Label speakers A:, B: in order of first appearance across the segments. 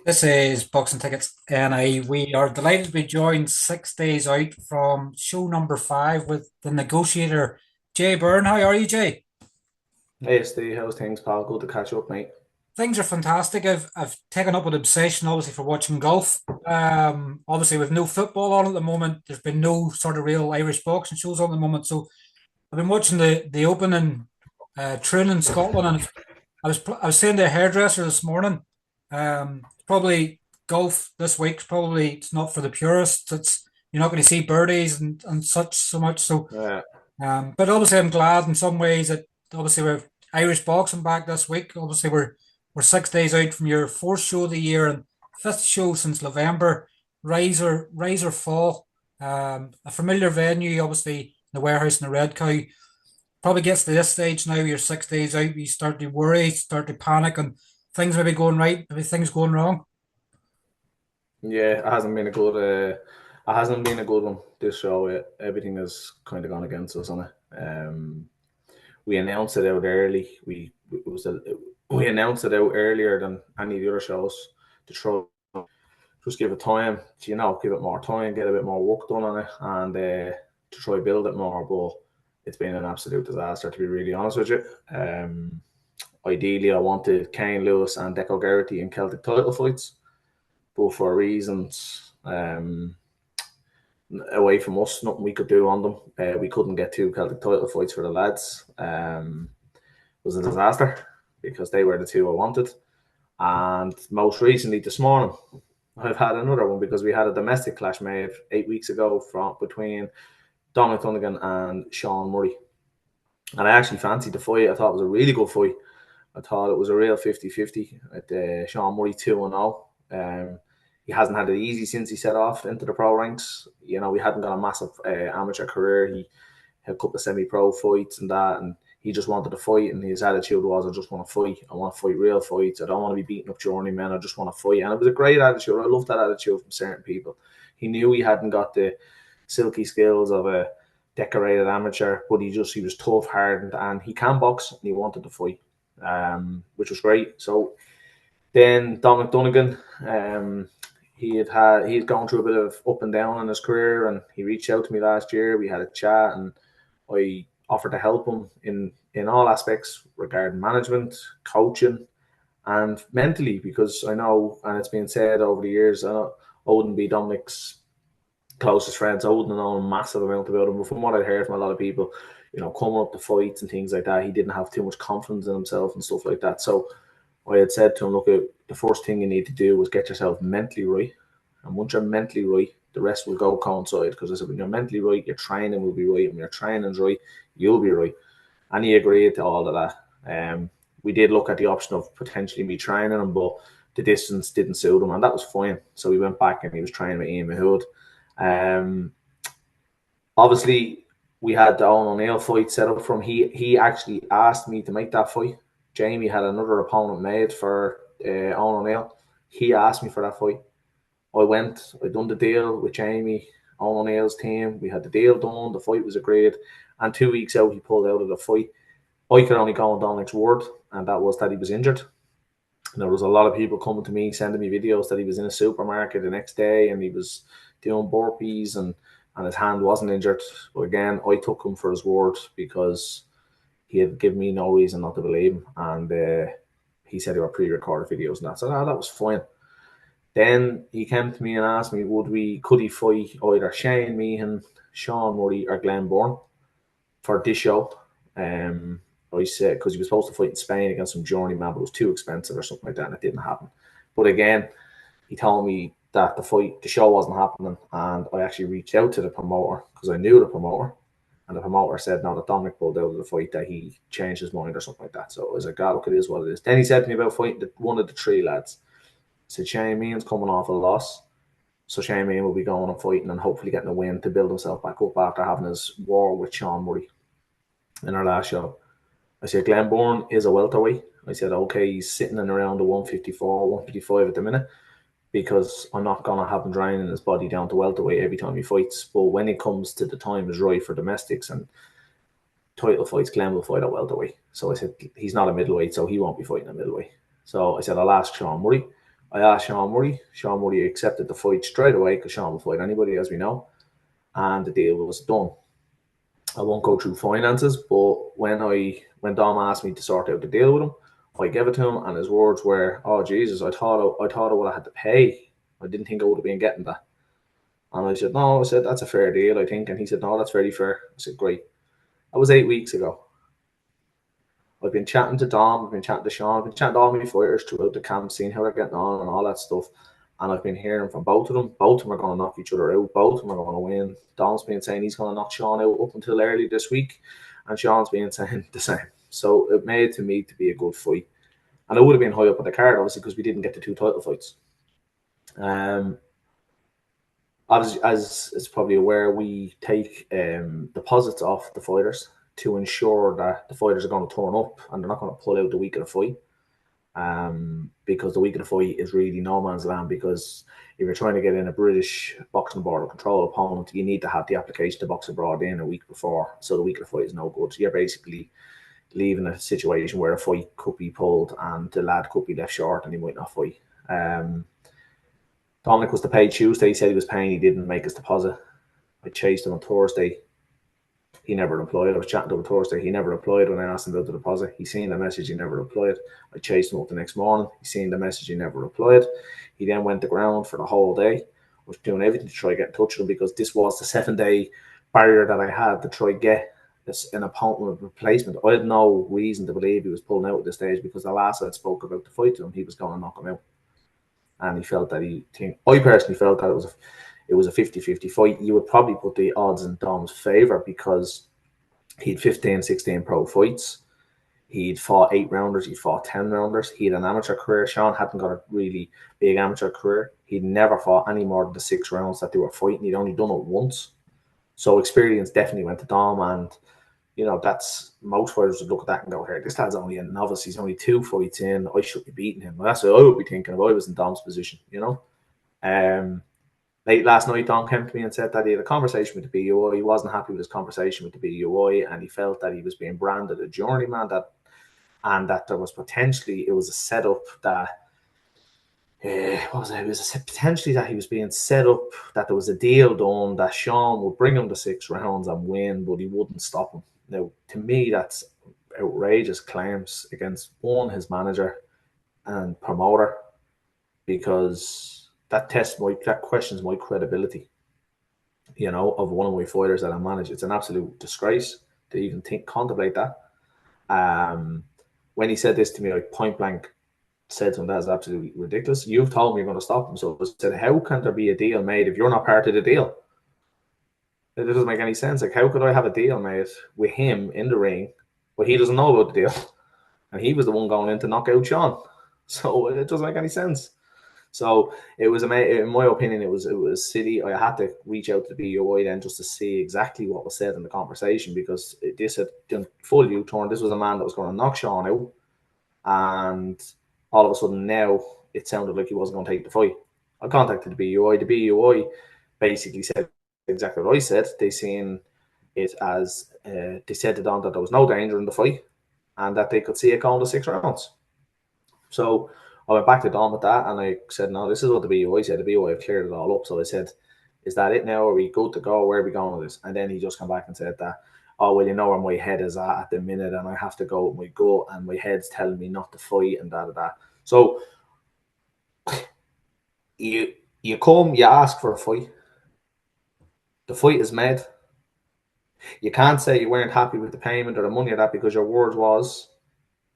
A: This is Boxing Tickets, and we are delighted to be joined 6 days out from show number 5 with the negotiator, Jay Byrne. How are you, Jay?
B: Hey Steve, how's things, pal? Good to catch up, mate.
A: Things are fantastic. I've taken up an obsession, obviously, for watching golf. Obviously, with no football on at the moment, there's been no sort of real Irish boxing shows on at the moment. So I've been watching the Open in Troon in Scotland, and I was saying to a hairdresser this morning, probably golf this week's probably it's not for the purists. It's you're not going to see birdies and such so much. So,
B: Yeah,
A: but obviously I'm glad in some ways that obviously we're Irish boxing back this week. Obviously we're 6 days out from your fourth show of the year and fifth show since November. Rise or fall. A familiar venue, obviously the warehouse in the Red Cow probably gets to this stage now, you're 6 days out, you start to worry, start to panic, and things may be going right, maybe things going wrong.
B: yeah, it hasn't been a good one. This show, everything has kind of gone against us on it. We announced it out early. We announced it out earlier than any of the other shows to try just give it time, give it more time, get a bit more work done on it, and to try build it more. But it's been an absolute disaster, to be really honest with you. Ideally, I wanted Kane Lewis and Deco Garrity in Celtic title fights, but for reasons away from us, nothing we could do on them. We couldn't get two Celtic title fights for the lads. It was a disaster because they were the two I wanted. And most recently, this morning, I've had another one because we had a domestic clash made 8 weeks ago between Dominic Dunan and Sean Murray. And I actually fancied the fight. I thought it was a really good fight. I thought it was a real 50-50 at Sean Murray 2-0. He hasn't had it easy since he set off into the pro ranks. We hadn't got a massive amateur career. He had a couple of semi-pro fights and that, and he just wanted to fight, and his attitude was, I just want to fight. I want to fight real fights. I don't want to be beating up journeymen. I just want to fight. And it was a great attitude. I love that attitude from certain people. He knew he hadn't got the silky skills of a decorated amateur, but he was tough, hard, and he can box, and he wanted to fight, which was great. So then Dominic Donegan, he'd gone through a bit of up and down in his career, and he reached out to me last year. We had a chat, and I offered to help him in all aspects regarding management, coaching, and mentally, because I know, and it's been said over the years, I wouldn't be Dominic's closest friends. I wouldn't know a massive amount about him, but from what I'd heard from a lot of people, coming up to fights and things like that, he didn't have too much confidence in himself and stuff like that. So I had said to him, look, the first thing you need to do was get yourself mentally right. And once you're mentally right, the rest will go coincide. Because I said, when you're mentally right, your training will be right. When your training's right, you'll be right. And he agreed to all of that. We did look at the option of potentially me training him, but the distance didn't suit him, and that was fine. So we went back and he was training with Ian Mahood. Um, Obviously, we had the Owen O'Neill fight set up from. He actually asked me to make that fight. Jamie had another opponent made for Owen O'Neill. He asked me for that fight. I went. I done the deal with Jamie, Owen O'Neill's team. We had the deal done. The fight was agreed. And 2 weeks out, he pulled out of the fight. I could only go on Dominic's word, and that was that he was injured. And there was a lot of people coming to me, sending me videos that he was in a supermarket the next day and he was doing burpees and his hand wasn't injured. But again, I took him for his word because he had given me no reason not to believe him. And he said they were pre-recorded videos and that. So that was fine. Then he came to me and asked me, could he fight either Shane Meehan, Sean Murray, or Glenn Bourne for this show? I said, because he was supposed to fight in Spain against some journeyman, but it was too expensive or something like that, and it didn't happen. But again, he told me that the show wasn't happening, and I actually reached out to the promoter because I knew the promoter, and the promoter said, no, that Dominic pulled out of the fight, that he changed his mind or something like that. So I was like, God, look, it is what it is. Then he said to me about fighting one of the three lads. He said, Shane Meehan's coming off a loss. So Shane Meehan will be going and fighting and hopefully getting a win to build himself back up after having his war with Sean Murray in our last show. I said, Glenn Bourne is a welterweight. I said, okay, he's sitting in around the 154, 155 at the minute because I'm not going to have him draining his body down to welterweight every time he fights. But when it comes to the time is right for domestics and title fights, Glenn will fight at welterweight. So I said, he's not a middleweight, so he won't be fighting a middleweight. So I said, I'll ask Sean Murray. I asked Sean Murray. Sean Murray accepted the fight straight away because Sean will fight anybody, as we know. And the deal was done. I won't go through finances, but when Dom asked me to sort out the deal with him, I gave it to him, and his words were, "Oh Jesus, I thought I would have had to pay. I didn't think I would have been getting that." And I said, "No," I said, "that's a fair deal, I think." And he said, "No, that's very fair." I said, "Great." That was 8 weeks ago. I've been chatting to Dom, I've been chatting to Sean, I've been chatting to all my fighters throughout the camp, seeing how they're getting on and all that stuff. And I've been hearing from both of them. Both of them are going to knock each other out. Both of them are going to win. Dom's been saying he's going to knock Sean out up until early this week. And Sean's been saying the same. So it made to me to be a good fight. And it would have been high up on the card, obviously, because we didn't get the 2 title fights. As it's probably aware, we take deposits off the fighters to ensure that the fighters are going to turn up and they're not going to pull out the week of the fight. Because the week of the fight is really no man's land, because if you're trying to get in a British boxing board of control opponent, you need to have the application to box abroad in a week before. So the week of the fight is no good. So you're basically leaving a situation where a fight could be pulled and the lad could be left short and he might not fight. Dominic was to pay Tuesday. He said he was paying. He didn't make his deposit. I chased him on Thursday. He never replied. I was chatting to him Thursday. He never replied when I asked him about the deposit. He seen the message. He never replied. I chased him up the next morning. He seen the message. He never replied. He then went to ground for the whole day. I was doing everything to try to get in touch with him, because this was the 7-day barrier that I had to try to get an opponent replacement. I had no reason to believe he was pulling out at this stage, because the last I spoke about the fight to him, he was going to knock him out. And he felt that I personally felt that it was a 50-50 fight. You would probably put the odds in Dom's favour, because he had 15, 16 pro fights. He'd fought 8-rounders. He'd fought 10-rounders. He had an amateur career. Sean hadn't got a really big amateur career. He'd never fought any more than the 6 rounds that they were fighting. He'd only done it once. So experience definitely went to Dom. And, that's, most fighters would look at that and go, "Here, this lad's only a novice. He's only 2 fights in. I should be beating him." Well, that's what I would be thinking if I was in Dom's position, Late last night, Dom came to me and said that he had a conversation with the BUI. He wasn't happy with his conversation with the BUI, and he felt that he was being branded a journeyman, and that there was potentially, it was a setup that, It was potentially that he was being set up, that there was a deal done, that Sean would bring him to 6 rounds and win, but he wouldn't stop him. Now, to me, that's outrageous claims against, one, his manager and promoter, because that questions my credibility, of one of my fighters that I manage. It's an absolute disgrace to even contemplate that. When he said this to me, like point blank, said to him, "That is absolutely ridiculous. You've told me you're going to stop him." So I said, "How can there be a deal made if you're not part of the deal?" It doesn't make any sense. Like, how could I have a deal made with him in the ring, but he doesn't know about the deal, and he was the one going in to knock out Sean? So it doesn't make any sense. So it was, in my opinion, it was silly. I had to reach out to the BUI then just to see exactly what was said in the conversation, because this had done full U-turn. This was a man that was going to knock Sean out, and all of a sudden now it sounded like he wasn't going to take the fight. I contacted the BUI. The BUI basically said exactly what I said. They seen it as, they said to Don that there was no danger in the fight and that they could see it going to 6 rounds. So I went back to Don with that, and I said, "No, this is what the BUI said. The BUI have cleared it all up." So I said, "Is that it now? Are we good to go? Where are we going with this?" And then he just came back and said that, "Oh, well, you know where my head is at the minute, and I have to go with my gut, and my head's telling me not to fight, and da. So you come, you ask for a fight. The fight is made. You can't say you weren't happy with the payment or the money or that, because your word was,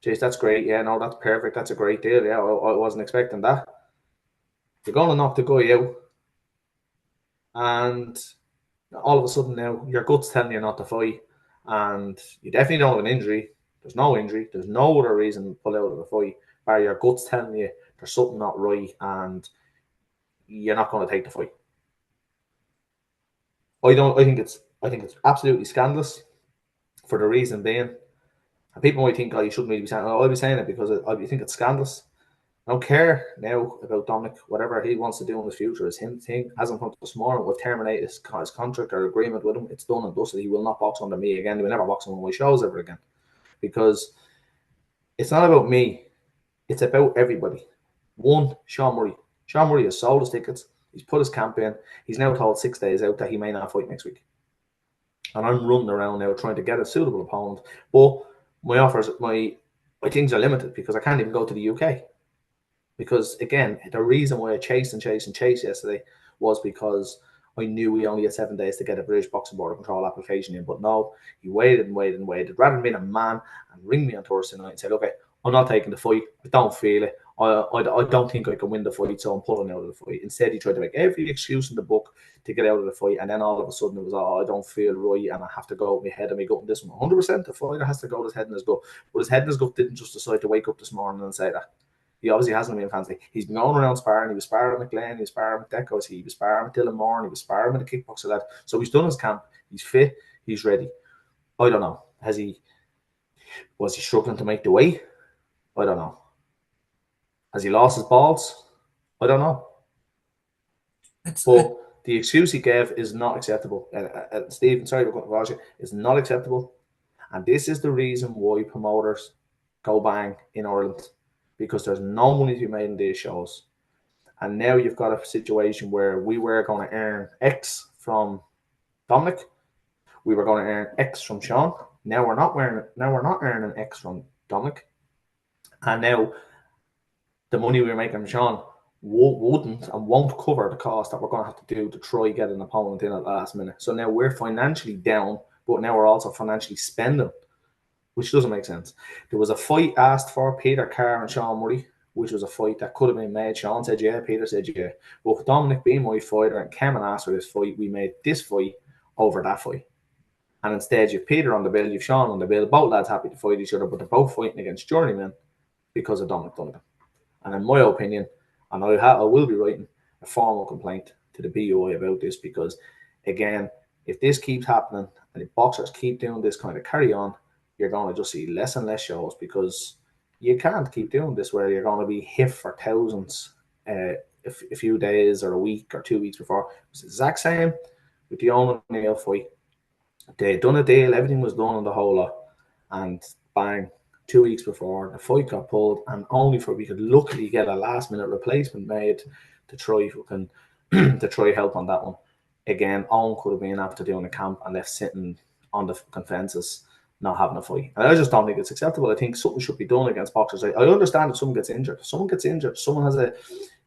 B: 'Geez, that's great. Yeah, no, that's perfect. That's a great deal. Yeah, I wasn't expecting that.' You're going to knock the guy out, and all of a sudden now your gut's telling you not to fight, and you definitely don't have an injury. There's no injury. There's no other reason to pull out of the fight, but your gut's telling you there's something not right, and you're not going to take the fight." I think it's absolutely scandalous, for the reason being, and people might think, "Oh, you shouldn't really be saying it." I'll be saying it because I think it's scandalous. I don't care now about Dominic. Whatever he wants to do in the future is him thing. Hasn't come this morning. We'll terminate his contract or agreement with him. It's done and dusted. He will not box under me again. He will never box on one of my shows ever again, because it's not about me. It's about everybody. One, Sean Murray. Sean Murray has sold his tickets. He's put his camp in. He's now told 6 days out that he may not fight next week. And I'm running around now trying to get a suitable opponent. But my things are limited because I can't even go to the UK. Because, again, the reason why I chased yesterday was because I knew we only had 7 days to get a British Boxing Board of Control application in. But no, he waited and waited and waited. Rather than being a man and ring me on Thursday night and say, okay, I'm not taking the fight. I don't feel it. I don't think I can win the fight, so I'm pulling out of the fight. Instead, he tried to make every excuse in the book to get out of the fight, and then all of a sudden it was, I don't feel right, and I have to go with my head and my gut in this one. 100% the fighter has to go with his head and his gut, but his head and his gut didn't just decide to wake up this morning and say that. He obviously hasn't been fancy. He's been going around sparring. He was sparring with McLean, he was sparring with Decos, he was sparring with Dylan Moore, he was sparring with the kickboxer lad. So he's done his camp, he's fit, he's ready. I don't know. Was he struggling to make the weight? I don't know. Has he lost his balls? I don't know. But the excuse he gave is not acceptable. Stephen, sorry for cutting you, it's not acceptable. And this is the reason why promoters go bang in Ireland, because there's no money to be made in these shows. And now you've got a situation where we were going to earn X from Dominic. We were going to earn X from Sean. Now we're not earning X from Dominic. And now the money we were making from Sean wouldn't and won't cover the cost that we're going to have to do to try get an opponent in at the last minute. So now we're financially down, but now we're also financially spending, which doesn't make sense. There was a fight asked for, Peter Carr and Sean Murray, which was a fight that could have been made. Sean said yeah, Peter said yeah. But with Dominic being my fighter and came and asked for this fight, we made this fight over that fight. And instead you've Peter on the bill, you've Sean on the bill, both lads happy to fight each other, but they're both fighting against journeymen because of Dominic Dunan. And in my opinion, and I will be writing a formal complaint to the BUI about this, because, again, if this keeps happening and if boxers keep doing this kind of carry on, you're going to just see less and less shows, because you can't keep doing this where you're going to be hit for thousands a few days or a week or 2 weeks before. It's the exact same with the Owen O'Neill fight. They'd done a deal, everything was done on the whole lot, and bang, 2 weeks before, the fight got pulled, and only for we could luckily get a last minute replacement made to try help on that one. Again, Owen could have been after doing a camp and left sitting on the fences, not having a fight. And I just don't think it's acceptable. I think something should be done against boxers. I understand if someone gets injured. Someone has a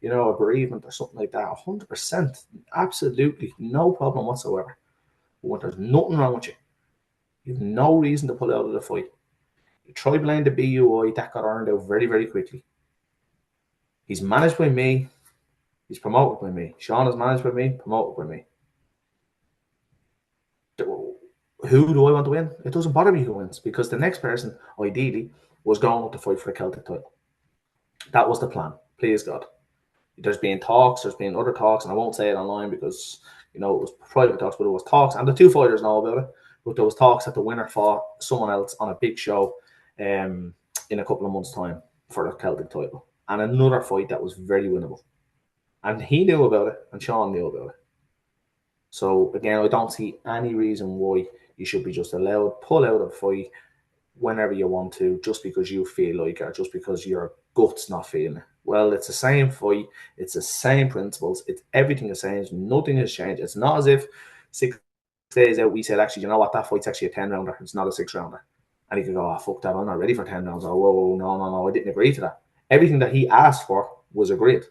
B: bereavement or something like that, 100%, absolutely, no problem whatsoever. But when there's nothing wrong with you, you have no reason to pull out of the fight. You try blame the BUI, that got earned out very, very quickly. He's managed by me. He's promoted by me. Sean is managed by me, promoted by me. Who do I want to win? It doesn't bother me who wins, because the next person, ideally, was going to fight for the Celtic title. That was the plan. Please God. There's been talks, there's been other talks, and I won't say it online because, it was private talks, but it was talks, and the two fighters know about it, but there was talks that the winner fought someone else on a big show in a couple of months' time for the Celtic title. And another fight that was very winnable. And he knew about it, and Sean knew about it. So, again, I don't see any reason why you should be just allowed pull out of a fight whenever you want to, just because you feel like it, or just because your gut's not feeling it. Well, it's the same fight. It's the same principles. It's everything the same. Nothing has changed. It's not as if 6 days out we said, actually, you know what, that fight's actually a 10-rounder. It's not a 6-rounder. And he could go, fuck that, I'm not ready for 10 rounds. Or, whoa, no, I didn't agree to that. Everything that he asked for was agreed.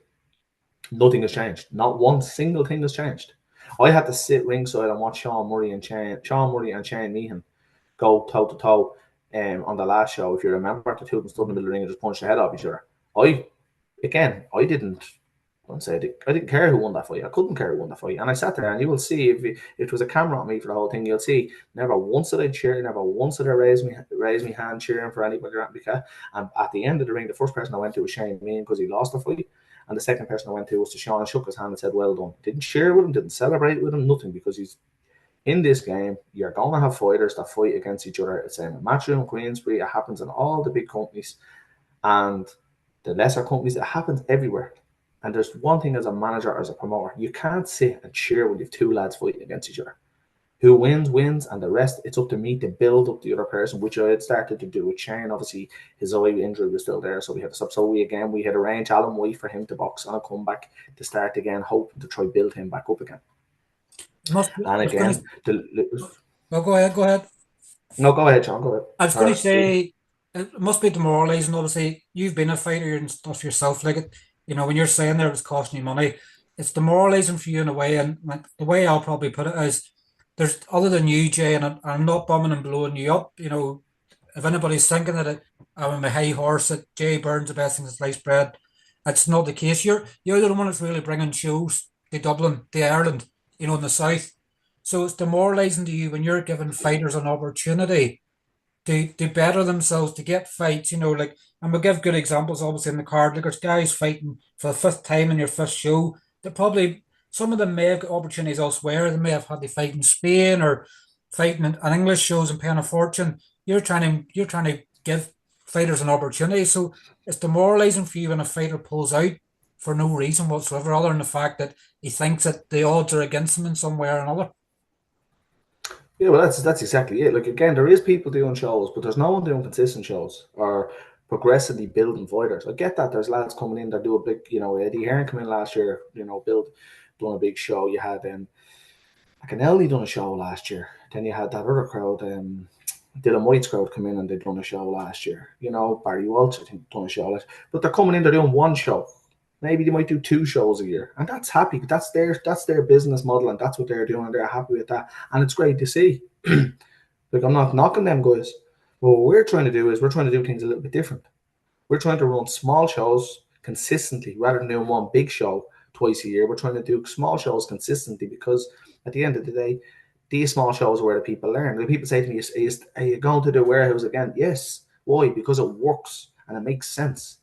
B: Nothing has changed. Not one single thing has changed. I had to sit ringside and watch Sean Murray and Shane Meehan go toe-to-toe on the last show. If you remember, the two of them stood in the middle of the ring and just punched the head off each other. I didn't care who won that fight. I couldn't care who won that fight. And I sat there, and you will see, if it was a camera on me for the whole thing, you'll see never once did I cheer, never once did I raise my hand cheering for anybody. And at the end of the ring, the first person I went to was Shane Meehan because he lost the fight. And the second person I went to was to Sean, and shook his hand and said, well done. Didn't cheer with him, didn't celebrate with him, nothing, because he's in this game. You're going to have fighters that fight against each other. It's in Matchroom, Queensbury, it happens in all the big companies. And the lesser companies, it happens everywhere. And there's one thing as a manager, as a promoter, you can't sit and cheer when you have two lads fighting against each other. Who wins, wins, and the rest, it's up to me to build up the other person, which I had started to do with Shane. Obviously, his eye injury was still there, so we had to stop. So we had arranged Alan White for him to box on a comeback to start again, hoping to try build him back up again. And again,
A: go ahead.
B: No, go ahead, Sean. Go ahead.
A: I was going to say, it must be demoralising. Obviously, you've been a fighter and stuff yourself. Like it, when you're saying there it was costing you money, it's demoralising for you in a way. And like, the way I'll probably put it is, there's other than you, Jay, and I'm not bumming and blowing you up. If anybody's thinking that I'm a high horse, that Jay Byrne's the best thing since sliced bread, that's not the case. You're the one that's really bringing shows to Dublin, to Ireland, in the south. So it's demoralising to you when you're giving fighters an opportunity to better themselves, to get fights, and we'll give good examples obviously in the card. Like there's guys fighting for the fifth time in your fifth show. That probably some of them may have got opportunities elsewhere. They may have had to fight in Spain or fighting in English shows and paying a fortune. You're trying to give fighters an opportunity. So it's demoralising for you when a fighter pulls out for no reason whatsoever, other than the fact that he thinks that the odds are against him in some way or another.
B: Yeah, well, that's exactly it. Like again, there is people doing shows, but there's no one doing consistent shows or progressively building fighters. I get that. There's lads coming in that do a big, Eddie Hearn come in last year, done a big show. You had McConnell done a show last year. Then you had that other crowd, Dylan White's crowd come in and they done a show last year. Barry Walsh, I think, done a show last year. But they're coming in, they're doing one show. Maybe they might do 2 shows a year, and that's happy. That's their business model, and that's what they're doing, and they're happy with that, and it's great to see. Like I'm not knocking them guys. But what we're trying to do is we're trying to do things a little bit different. We're trying to run small shows consistently rather than doing one big show twice a year. We're trying to do small shows consistently because at the end of the day, these small shows are where the people learn. When people say to me, "Are you going to the warehouse again?" Yes. Why? Because it works and it makes sense.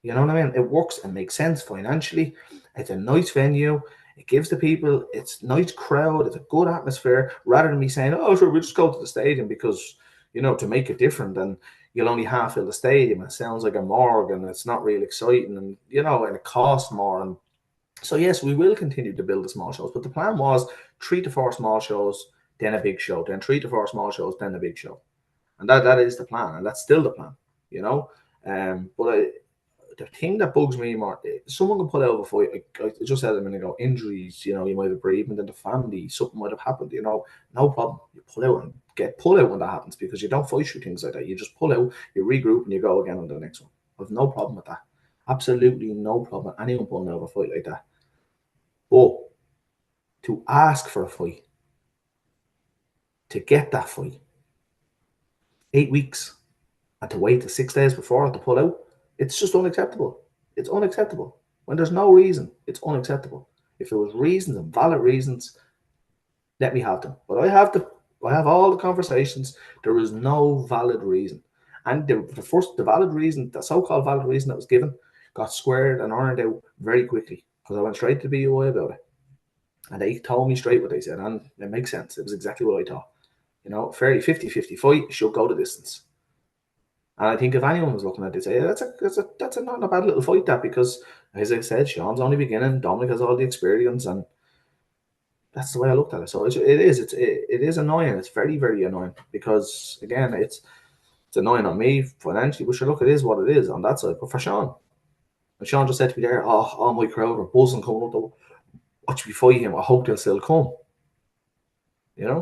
B: You know what I mean? It works and makes sense financially. It's a nice venue. It gives the people, it's a nice crowd. It's a good atmosphere. Rather than me saying, "Oh, sure, we'll just go to the stadium because, to make it different." And you'll only half fill the stadium. It sounds like a morgue and it's not really exciting. And, and it costs more. And so, yes, we will continue to build the small shows. But the plan was 3 to 4 small shows, then a big show. Then 3 to 4 small shows, then a big show. And that is the plan. And that's still the plan, But the thing that bugs me more, someone can pull out of a fight. I just said a minute ago, injuries, you might have bereavement in the family, something might have happened, no problem. You pull out and get pull out when that happens because you don't fight through things like that. You just pull out, you regroup, and you go again on the next one. I have no problem with that. Absolutely no problem with anyone pulling out of a fight like that. But to ask for a fight, to get that fight, 8 weeks, and to wait till 6 days before to pull out, it's just unacceptable. It's unacceptable. When there's no reason, it's unacceptable. If there was reasons and valid reasons, let me have them. But I have all the conversations. There is no valid reason. And the valid reason, the so-called valid reason that was given, got squared and ironed out very quickly because I went straight to the BUI about it. And they told me straight what they said, and it makes sense. It was exactly what I thought. Fairly 50-50 fight, should go the distance. And I think if anyone was looking at it, they'd say, that's not a bad little fight, that, because, as I said, Sean's only beginning, Dominic has all the experience, and that's the way I looked at it. So it is annoying. It's very, very annoying because, again, it's annoying on me financially, but sure, look, it is what it is on that side. But for Sean, and Sean just said to me there, all my crowd are buzzing coming up to watch me fight him. I hope they'll still come.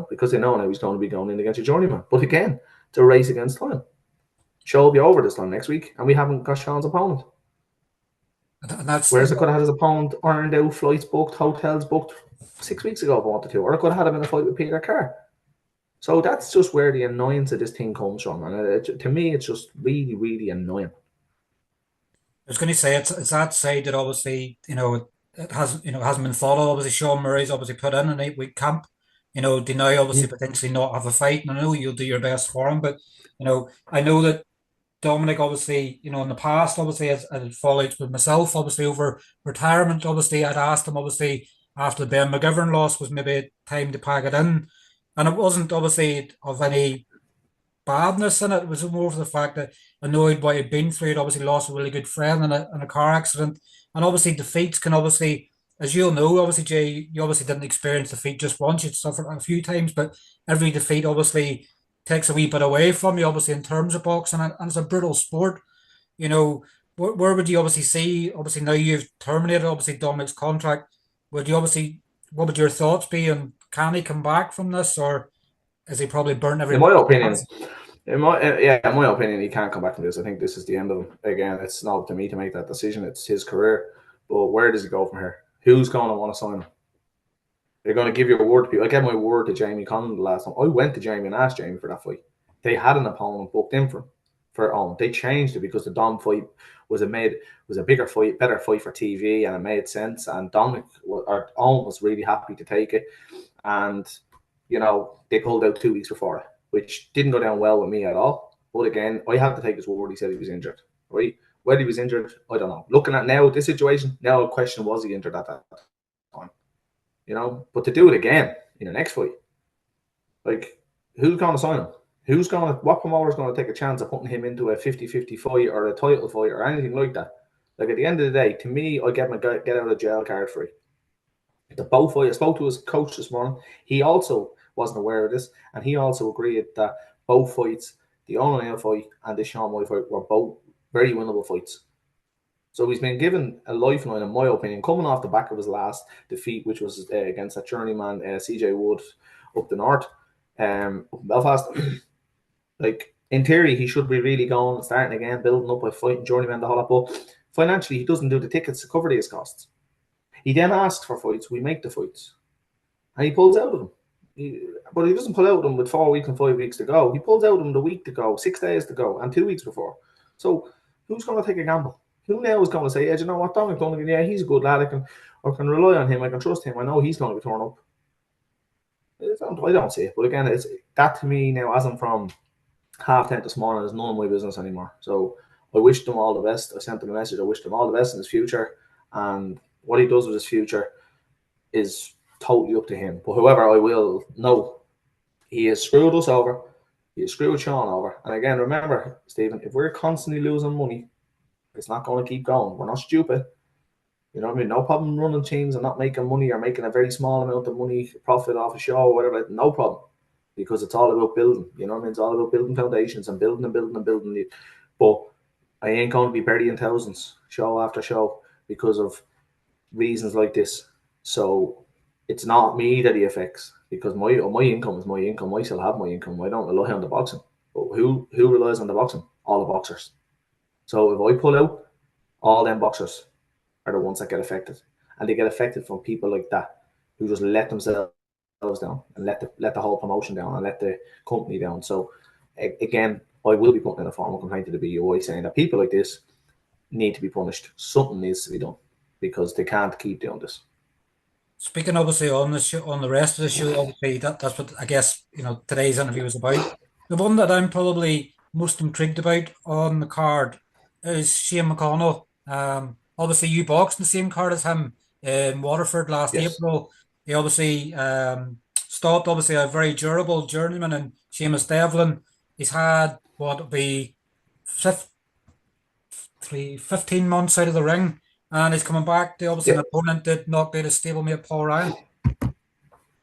B: Because they know now he's going to be going in against a journeyman. But again, it's a race against time. Show will be over this time next week, and we haven't got Sean's opponent. Whereas I could have had his opponent earned out, flights booked, hotels booked 6 weeks ago if I wanted to, or I could have had him in a fight with Peter Kerr. So that's just where the annoyance of this thing comes from, and to me, it's just really, really annoying.
A: I was going to say it's that side that obviously it hasn't been followed. Obviously, Sean Murray's obviously put in an 8-week camp. They now obviously potentially not have a fight, and I know you'll do your best for him, but I know that Dominic, obviously, in the past, obviously, has had fallouts with myself, obviously, over retirement. Obviously, I'd asked him, obviously, after the Ben McGovern loss, was maybe time to pack it in. And it wasn't, obviously, of any badness in it. It was more of the fact that annoyed by what he'd been through. He'd obviously lost a really good friend in a car accident. And obviously, defeats can obviously as you'll know, obviously, Jay, you obviously didn't experience defeat just once. You'd suffered a few times, but every defeat obviously takes a wee bit away from you, obviously, in terms of boxing, and it's a brutal sport. You know, where would you obviously see, obviously, now you've terminated, obviously, Dominic's contract, would you obviously, what would your thoughts be, and can he come back from this, or is he probably burnt every
B: In my
A: bridge?
B: opinion, in my opinion, he can't come back from this. I think this is the end of him. Again, it's not up to me to make that decision. It's his career. But where does he go from here? Who's going to want to sign him? They're going to give you a word to people. I gave my word to Jamie Connon the last time. I went to Jamie and asked Jamie for that fight. They had an opponent booked in for Owen. They changed it because the Dom fight was a bigger fight, better fight for TV, and it made sense. And Dominic or Owen was really happy to take it. And they pulled out 2 weeks before it, which didn't go down well with me at all. But again, I have to take his word. He said he was injured. Right? Whether he was injured, I don't know. Looking at now this situation, now a question, was he injured at that time? But to do it again in the next fight, like, who's going to sign him? What promoter is going to take a chance of putting him into a 50-50 fight or a title fight or anything like that? Like, at the end of the day, to me, I get my get out of jail card free. The both fight, I spoke to his coach this morning. He also wasn't aware of this, and he also agreed that both fights, the O'Neill fight and the Sean Moy fight, were both very winnable fights. So he's been given a lifeline, in my opinion, coming off the back of his last defeat, which was against that journeyman, CJ Wood, up the north, up in Belfast. Like, in theory, he should be really going and starting again, building up by fighting journeyman, the whole lot. But financially, he doesn't do the tickets to cover these costs. He then asks for fights. We make the fights. And he pulls out of them. But he doesn't pull out of them with 4 weeks and 5 weeks to go. He pulls out of them the week to go, 6 days to go, and 2 weeks before. So who's going to take a gamble? Who now is going to say, yeah, you know what, Dominic Dunan, yeah, he's a good lad. I can rely on him. I can trust him. I know he's going to turn up. I don't see it. But again, it's that to me now, as I'm from 10:30 this morning, is none of my business anymore. So I wish them all the best. I sent them a message. I wish them all the best in his future. And what he does with his future is totally up to him. But however, I will know he has screwed us over. He has screwed Sean over. And again, remember, Stephen, if we're constantly losing money, it's not going to keep going. We're not stupid. You know what I mean? No problem running teams and not making money or making a very small amount of money profit off a show or whatever. No problem. Because it's all about building. You know what I mean? It's all about building foundations and building and building and building. But I ain't going to be burying thousands show after show because of reasons like this. So it's not me that he affects, because my income is my income. I still have my income. I don't rely on the boxing. But who relies on the boxing? All the boxers. So if I pull out, all them boxers are the ones that get affected, and they get affected from people like that who just let themselves down and let the whole promotion down and let the company down. So again, I will be putting in a formal complaint to the BOI saying that people like this need to be punished. Something needs to be done because they can't keep doing this.
A: Speaking obviously on the show, on the rest of the show, obviously that's what I guess today's interview is about. The one that I'm probably most intrigued about on the card is Shane McConnell. Obviously you boxed in the same card as him in Waterford last
B: Yes.
A: April. He obviously stopped obviously a very durable journeyman in Seamus Devlin. He's had what would be 15 months out of the ring, and he's coming back to obviously an
B: Yeah.
A: opponent that knocked out his stablemate Paul Ryan.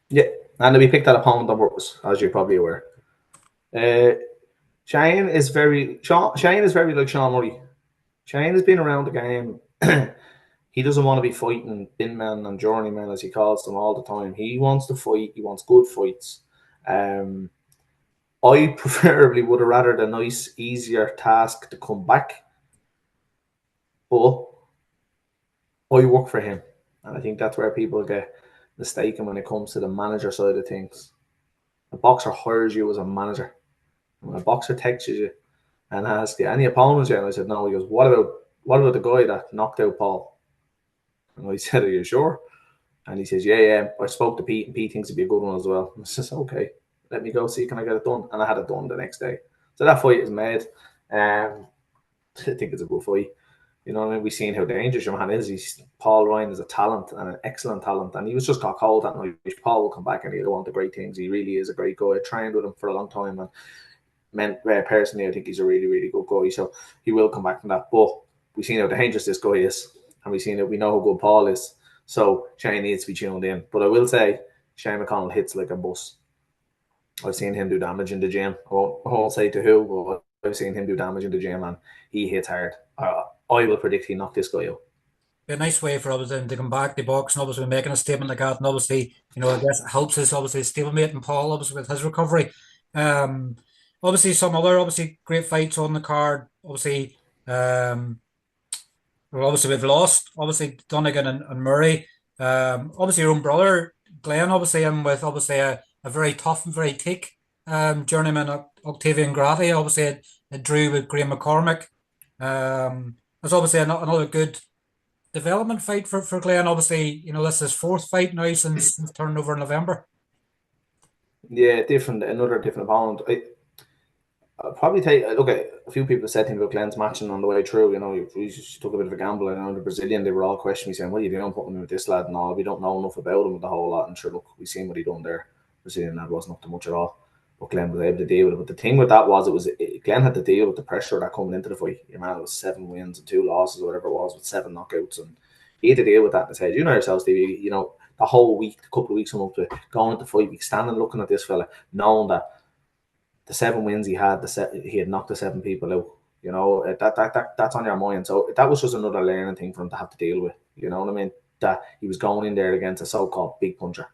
B: Yeah. And we picked that opponent on purpose, as you're probably aware. Cheyanne is very like Sean Murray. Cheyanne has been around the game. He doesn't want to be fighting bin men and journeymen, as he calls them, all the time. He wants to fight. He wants good fights. I preferably would have rather the nice, easier task to come back. But I work for him. And I think that's where people get mistaken when it comes to the manager side of things. A boxer hires you as a manager. When a boxer texts you and asks you, any opponents yet? And I said, no. He goes, what about the guy that knocked out Paul? And I said, are you sure? And he says, yeah. I spoke to Pete, and Pete thinks it'd be a good one as well. And I says, okay, let me go see, can I get it done? And I had it done the next day. So that fight is made. I think it's a good fight. You know what I mean? We've seen how dangerous your man is. Paul Ryan is a talent and an excellent talent. And he was just got cold that night. Paul will come back and he'll want the great things. He really is a great guy. I trained with him for a long time. And personally, I think he's a really, really good guy. So he will come back from that. But we've seen how dangerous this guy is. And we know how good Paul is. So Shane needs to be tuned in. But I will say, Shane McConnell hits like a bus. I've seen him do damage in the gym. I won't say to who, but I've seen him do damage in the gym, and he hits hard. I will predict he knocked this guy out.
A: Be a nice way for obviously to come back to box and obviously making a statement like that, and obviously I guess it helps his obviously stablemate and Paul obviously with his recovery. Um, Obviously some other obviously great fights on the card. Obviously, obviously we've lost obviously Donegan and Murray. Obviously your own brother Glenn obviously and with obviously a very tough and very thick journeyman Octavian Grady. Obviously it drew with Graham McCormack. There's obviously another good development fight for Glenn. Obviously, this is his fourth fight now since turning over in November.
B: Yeah, another different opponent. I'll probably take okay. A few people said things about Glenn's matching on the way through. He took a bit of a gamble. And the Brazilian, they were all questioning me, saying, "What are you doing putting him with this lad and all? We don't know enough about him with the whole lot." And sure, look, we seen what he done there. Brazilian lad wasn't up to much at all, but Glenn was able to deal with it. But the thing with that was, Glenn had to deal with the pressure of that coming into the fight. Your man, it was 7 wins and 2 losses, or whatever it was, with 7 knockouts, and he had to deal with that in his head. You know yourself, Stevie. The whole week, the couple of weeks from up to going into fight week, standing looking at this fella, knowing that the 7 wins he had, he had knocked the 7 people out. That's on your mind. So that was just another learning thing for him to have to deal with. You know what I mean? That he was going in there against a so-called big puncher.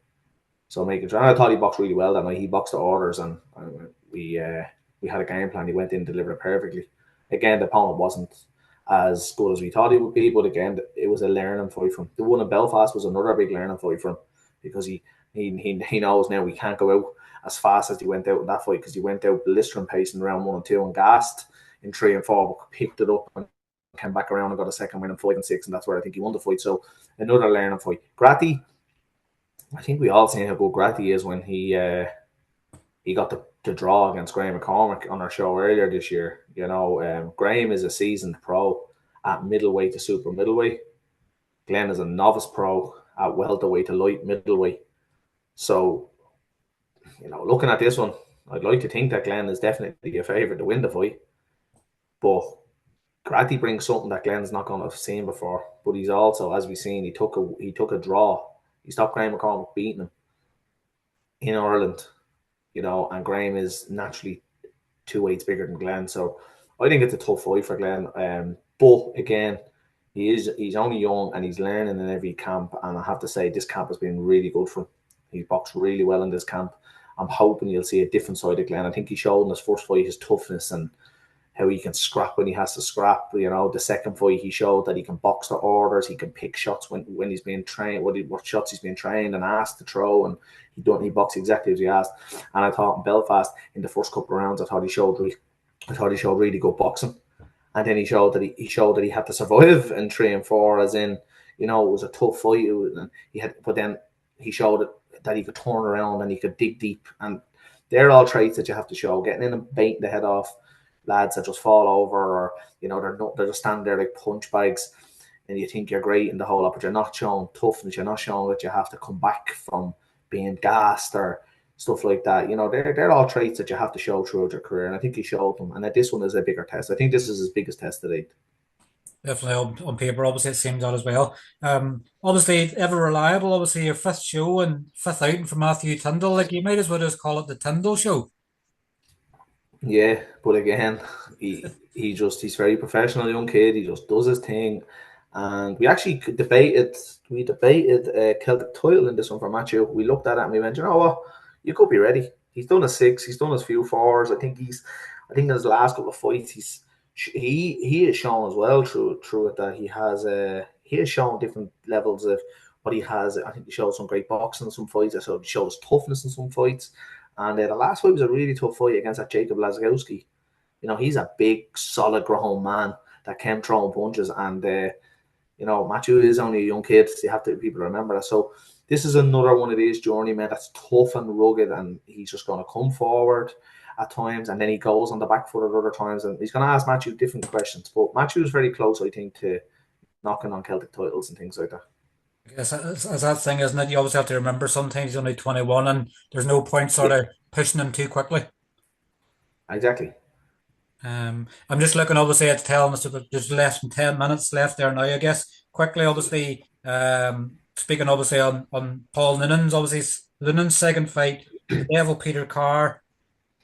B: So making sure, and I thought he boxed really well that night. He boxed the orders, and we had a game plan. He went in, delivered it perfectly. Again, the opponent wasn't as good as we thought he would be, but again, it was a learning fight for him. The one in Belfast was another big learning fight for him, because he knows now we can't go out as fast as he went out in that fight, because he went out blistering pace in round 1 and 2 and gassed in 3 and 4, but picked it up and came back around and got a second win in 5 and 6, and that's where I think he won the fight. So another learning fight. Grady, I think we all seen how good Grady is when he got the draw against Graham McCormack on our show earlier this year. Graham is a seasoned pro at middleweight to super middleweight. Glenn is a novice pro at welterweight to light middleweight. So, looking at this one, I'd like to think that Glenn is definitely a favourite to win the fight. But Grady brings something that Glenn's not going to have seen before. But he's also, as we've seen, he took a draw. He stopped Graham McCormack beating him in Ireland. And Graham is naturally 2 weights bigger than Glenn. So I think it's a tough fight for Glenn. But again, he's only young and he's learning in every camp. And I have to say, this camp has been really good for him. He's boxed really well in this camp. I'm hoping you'll see a different side of Glenn. I think he showed in his first fight his toughness and how he can scrap when he has to scrap. The second fight, he showed that he can box the orders. He can pick shots when he's being trained, what shots he's being trained and asked to throw, and he boxed exactly as he asked. And I thought in Belfast, in the first couple of rounds, I thought he showed really good boxing. And then he showed that he had to survive in 3 and 4, as in, it was a tough fight. But then he showed that he could turn around and he could dig deep, and they're all traits that you have to show. Getting in and baiting the head off lads that just fall over, or they're just standing there like punch bags, and you think you're great in the whole lot, but you're not showing toughness. You're not showing that you have to come back from being gassed or stuff like that. They're all traits that you have to show throughout your career, and I think he showed them. And that this one is a bigger test. I think this is his biggest test to date.
A: Definitely on paper, obviously it seems that as well. Obviously ever reliable. Obviously your fifth show and fifth outing for Matthew Tindle. Like, you might as well just call it the Tindle show.
B: Yeah, but again, he's very professional young kid. He just does his thing, and we actually debated Celtic title in this one for Matthew. We looked at it and we went, you know what, you could be ready. He's done his 6. He's done his few 4s. I think in his last couple of fights, he has shown as well through it that he has shown different levels of what he has. I think he showed some great boxing in some fights. So he shows toughness in some fights. And the last fight was a really tough fight against that Jacob Lazgowski. He's a big, solid, grown man that came throwing punches. And, Matthew is only a young kid. So you have to people remember that. So this is another one of these journeymen that's tough and rugged. And he's just going to come forward at times. And then he goes on the back foot at other times. And he's going to ask Matthew different questions. But Matthew is very close, I think, to knocking on Celtic titles and things like that.
A: Yes, as that thing, isn't it? You always have to remember sometimes he's only 21 and there's no point sort of pushing him too quickly.
B: Exactly.
A: I'm just looking, obviously, it's telling us that there's less than 10 minutes left there now, I guess. Quickly, obviously, speaking obviously on Paul Noonan's obviously Noonan's second fight, the Devil Peter Carr,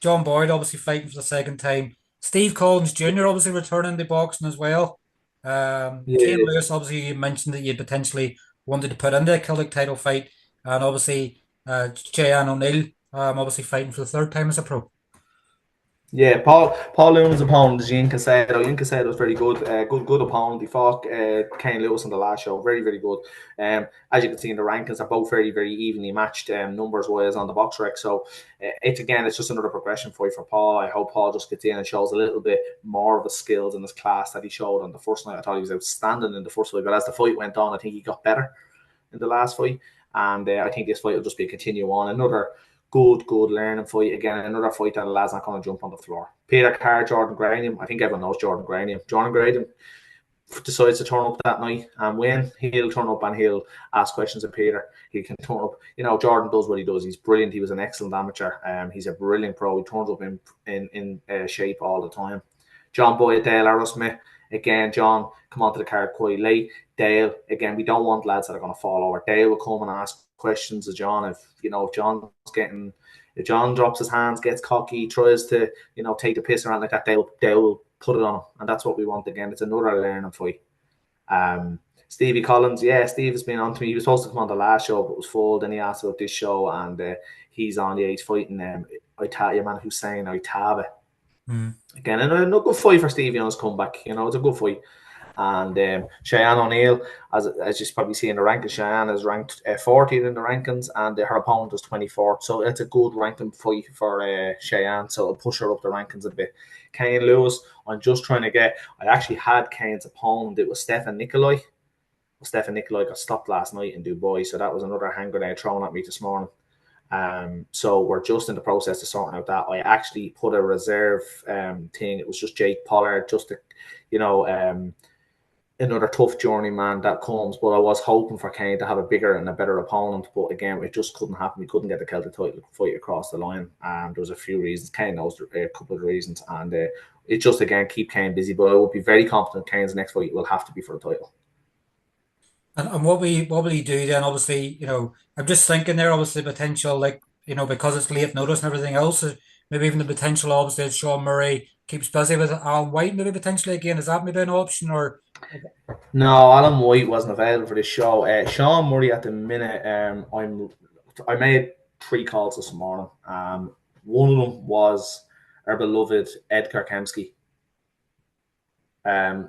A: John Boyd obviously fighting for the second time, Steve Collins Jr. obviously returning to boxing as well. Cain
B: Yeah,
A: Lewis, obviously you mentioned that you potentially wanted to put into a Celtic title fight, and obviously Cheyanne O'Neill, obviously fighting for the third time as a pro.
B: yeah. Paul Loon's opponent is Ian Casado. Ian Casado was very good, good opponent. He fought Kane Lewis on the last show, very very good. As you can see in the rankings, they're both very very evenly matched numbers wise on the box rec. So it's just another progression fight for Paul. I hope Paul just gets in and shows a little bit more of the skills in his class that he showed on the first night. I thought he was outstanding in the first fight, but as the fight went on, I think he got better in the last fight. And I think this fight will just be a continue on. Another good learning fight. Again, another fight that the lad's not going to jump on the floor. Peter Carr, Jordan Graham. I think everyone knows Jordan Graham. Jordan Graham decides to turn up that night, and when he'll turn up and he'll ask questions of Peter, he can turn up. Jordan does what he does. He's brilliant. He was an excellent amateur. He's a brilliant pro. He turns up in shape all the time. John Boyd, Dale Arrowsmith. Again, John come onto the card quite late. Dale, again, we don't want lads that are going to fall over. Dale will come and ask questions of John. If John drops his hands, gets cocky, tries to, take the piss around like that, Dale will put it on him. And that's what we want again. It's another learning fight. Stevie Collins, Steve has been on to me. He was supposed to come on the last show, but was full. Then he asked about this show, and he's on. He's fighting Ayman Hussein Oitava. Again, and a good fight for Stevie on his comeback. It's a good fight. And Cheyanne O'Neill, as you probably see in the rankings, Cheyanne is ranked 14th in the rankings, and her opponent is 24th. So it's a good ranking fight for Cheyanne. So it'll push her up the rankings a bit. Cain Lewis, I actually had Cain's opponent. It was Stefan Nikolai. Stefan Nikolai got stopped last night in Dubai, so that was another hand grenade thrown at me this morning. So we're just in the process of sorting out that. I actually put a reserve thing. It was just Jake Pollard, just to, another tough journeyman that comes. But I was hoping for Cain to have a bigger and a better opponent. But again, it just couldn't happen. We couldn't get the Celtic title fight across the line. There was a few reasons. Cain knows a couple of reasons. And it just, again, keep Cain busy. But I would be very confident Cain's next fight will have to be for the title.
A: And what will he do then? Obviously, I'm just thinking there, obviously, potential, because it's late notice and everything else, maybe even the potential, obviously, that Sean Murray keeps busy with Alan White, maybe potentially again. Is that maybe an option? Or
B: no, Alan White wasn't available for this show. Sean Murray at the minute, I made 3 calls this morning. One of them was our beloved Ed Kirkemski.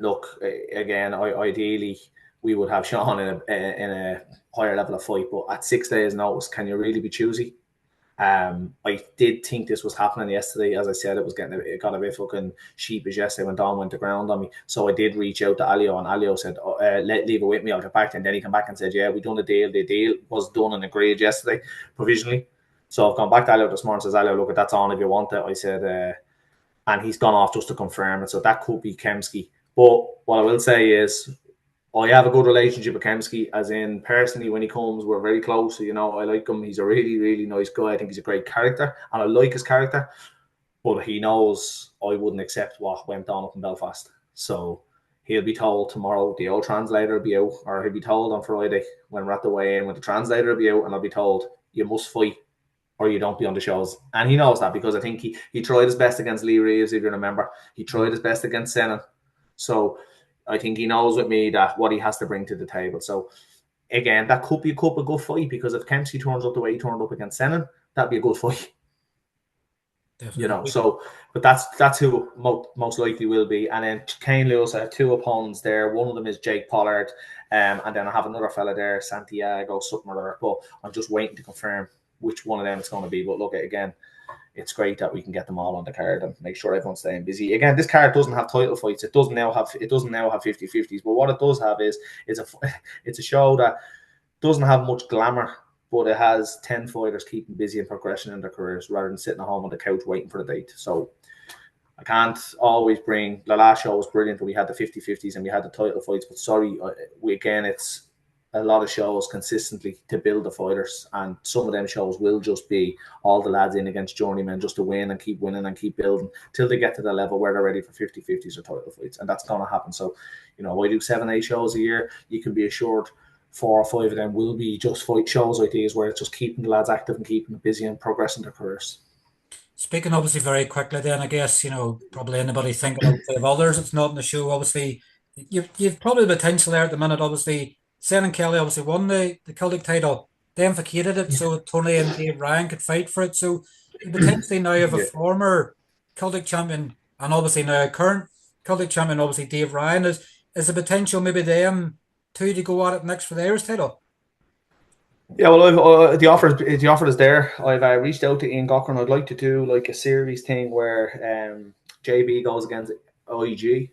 B: Look, again, ideally we would have Sean in a higher level of fight, but at 6 days' notice, can you really be choosy? I did think this was happening yesterday. As I said, it got a bit fucking sheepish yesterday when Don went to ground on me. So I did reach out to Alio, and Alio said, leave it with me, I'll get back. And then he came back and said, we done the deal. The deal was done and agreed yesterday, provisionally. So I've gone back to Alio this morning and says, Alio, look, that's on if you want it. I said, and he's gone off just to confirm it. So that could be Kemsky. But what I will say is, I have a good relationship with Kemsky, as in personally when he comes, we're very close. I like him. He's a really, really nice guy. I think he's a great character, and I like his character. But he knows I wouldn't accept what went on up in Belfast. So he'll be told tomorrow the old translator will be out, or he'll be told on Friday when we're at the weigh-in when the translator will be out, and I'll be told you must fight or you don't be on the shows. And he knows that because I think he tried his best against Lee Reeves, if you remember. He tried his best against Senan. So I think he knows with me that what he has to bring to the table. So again, that could be a good fight, because if Kemsky turns up the way he turned up against Senan, that'd be a good fight.
A: definitely.
B: But that's who most likely will be. And then Cain Lewis, I have 2 opponents there. One of them is Jake Pollard, and then I have another fella there, Santiago something or other. But I'm just waiting to confirm which one of them it's going to be. But look, again, it's great that we can get them all on the card and make sure everyone's staying busy. Again, this card doesn't have title fights. It doesn't now have 50-50s. But what it does have is it's a show that doesn't have much glamour, but it has 10 fighters keeping busy and progression in their careers rather than sitting at home on the couch waiting for the date. So I can't always bring. The last show was brilliant, but we had the 50-50s and we had the title fights. But sorry, it's a lot of shows consistently to build the fighters, and some of them shows will just be all the lads in against journeymen just to win and keep winning and keep building till they get to the level where they're ready for 50-50s or title fights, and that's going to happen. So I do 7-8 shows a year. You can be assured 4 or 5 of them will be just fight shows like these, where it's just keeping the lads active and keeping them busy and progressing their careers.
A: Speaking obviously very quickly, then I guess probably anybody thinking obviously of others. It's not in the show. Obviously, you've probably the potential there at the minute. Obviously, Senan Kelly obviously won the Celtic title. They vacated it
B: Yeah.
A: so Tony and Dave Ryan could fight for it. So you potentially now have a
B: Yeah.
A: former Celtic champion and obviously now a current Celtic champion. Obviously, Dave Ryan is the potential maybe them two to go at it next for the Irish title.
B: Yeah, well, the offer is there. I've reached out to Ian Gaughran. I'd like to do like a series thing where JB goes against IG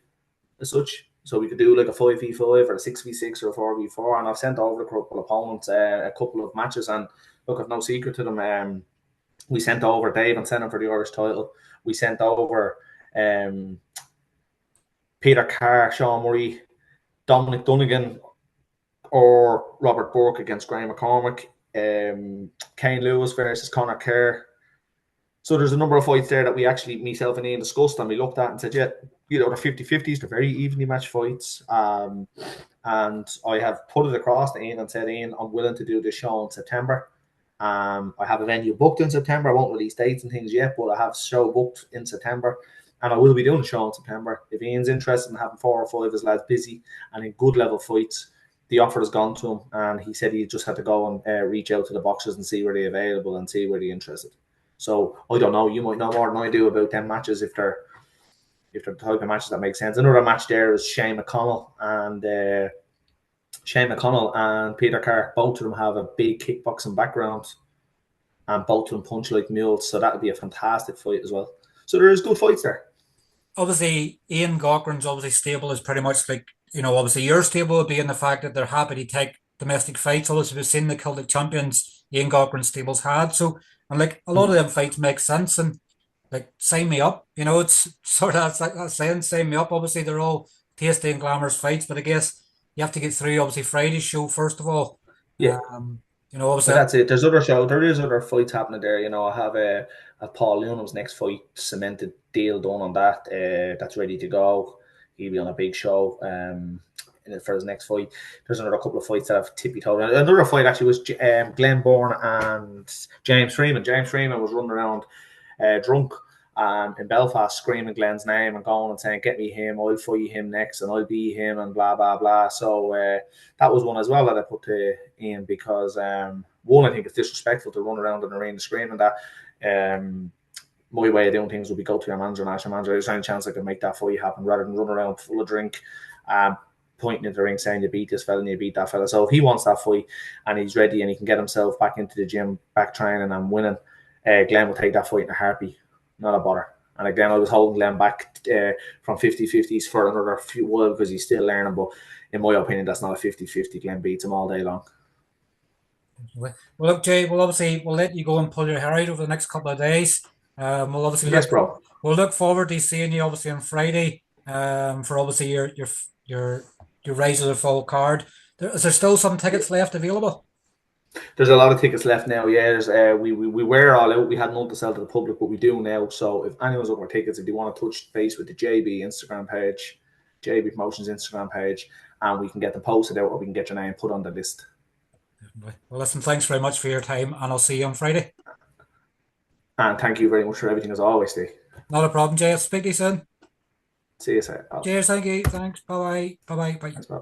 B: as such. So we could do like a 5v5 or a 6v6 or a 4v4. And I've sent over a couple of opponents, a couple of matches. And look, I've no secret to them. We sent over Dave and sent him for the Irish title. We sent over Peter Carr, Sean Murray, Dominic Dunagan, or Robert Burke against Graham McCormack, Cain Lewis versus Conor Kerr. So there's a number of fights there that we actually, myself and Ian, discussed and we looked at and said, yeah, they're 50-50s, they're very evenly matched fights. And I have put it across to Ian and said, Ian, I'm willing to do this show in September. I have a venue booked in September. I won't release dates and things yet, but I have a show booked in September. And I will be doing a show in September. If Ian's interested in having 4 or 5 of his lads busy and in good level fights, the offer has gone to him, and he said he just had to go and reach out to the boxers and see where they're available and see where they're interested. So I don't know. You might know more than I do about them matches if they're the type of matches that make sense. Another match there is Shane McConnell and Peter Carr. Both of them have a big kickboxing background, and both of them punch like mules. So that would be a fantastic fight as well. So there is good fights there.
A: Obviously, Ian Gaughran's obviously stable is pretty much like, obviously your stable would be in the fact that they're happy to take domestic fights. Obviously, we've seen the Celtic champions Ian Gaughran's stables had. So, and like a lot of them fights make sense and like sign me up. It's sort of it's like that saying, sign me up. Obviously, they're all tasty and glamorous fights, but I guess you have to get through obviously Friday's show first of all.
B: Yeah.
A: Obviously
B: But that's it. There's other shows. There is other fights happening there. I have a Paul Loonam's next fight cemented deal done on that. That's ready to go. He'll be on a big show for his next fight. There's another couple of fights that I've tippy-toed. Another fight actually was Glenn Bourne and James Freeman. James Freeman was running around drunk in Belfast screaming Glenn's name and going and saying, get me him, I'll fight him next and I'll be him and blah, blah, blah. So that was one as well that I put to Ian because, one, I think it's disrespectful to run around in the arena screaming that. My way of doing things would be go to your manager and ask your manager, is there any chance I can make that fight happen rather than run around full of drink, pointing into the ring saying you beat this fella and you beat that fella. So if he wants that fight and he's ready and he can get himself back into the gym, back training and winning, Glenn will take that fight in a heartbeat. Not a bother. And again, I was holding Glenn back from 50-50s for another few while because he's still learning. But in my opinion, that's not a 50-50. Glenn beats him all day long.
A: Well, look, Jay, we'll let you go and pull your hair out over the next couple of days. We'll obviously we'll look forward to seeing you obviously on Friday. For obviously your Rise of the Fall card. Is there still some tickets left available?
B: There's a lot of tickets left now. Yeah, we were all out. We had none to sell to the public, but we do now. So if anyone's looking for tickets, if they want to touch base with the JB Instagram page, JB Promotions Instagram page, and we can get them posted out, or we can get your name put on the list.
A: Well, listen, thanks very much for your time, and I'll see you on Friday.
B: And thank you very much for everything as always, Steve.
A: Not a problem, Jay. I'll speak to you soon.
B: See you soon.
A: Cheers, thank you. Thanks. Bye-bye. Bye-bye. Bye.
B: Thanks, bye.